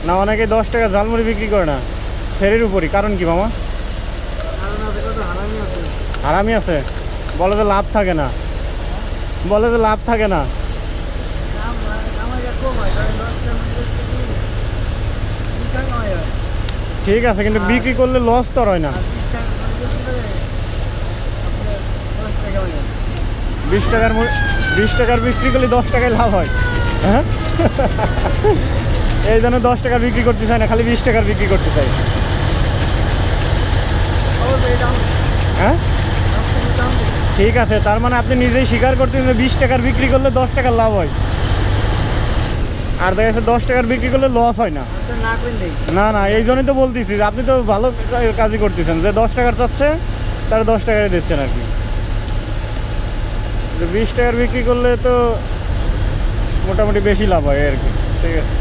না অনেকে 10 টাকা ঝালমুড়ি বিক্রি করে না ফেরির উপরই, কারণ কি মামা? হারামি আছে, বলে যে লাভ থাকে না, বলে যে লাভ থাকে না। ঠিক আছে, কিন্তু বিক্রি করলে লস তো আর হয় না। 20 টাকার বিক্রি করলে 10 টাকায় লাভ হয়। হ্যাঁ, এই জন্য 10 টাকার বিক্রি করতে চাই না, খালি 20 টাকার বিক্রি করতে চাই। হ্যাঁ ঠিক আছে, তার মানে আপনি নিজেই স্বীকার করতেছেন যে 20 টাকার বিক্রি করলে 10 টাকার লাভ হয়, আর দেখা যাচ্ছে 10 টাকার বিক্রি করলে লস হয় না। না না, এই জন্যই তো বলতেছি যে আপনি তো ভালো কাজই করতেছেন, যে 10 টাকার চাচ্ছে তারা 10 টাকায় দিচ্ছেন আর কি। 20 টাকার বিক্রি করলে তো মোটামুটি বেশি লাভ হয় আর কি। ঠিক আছে।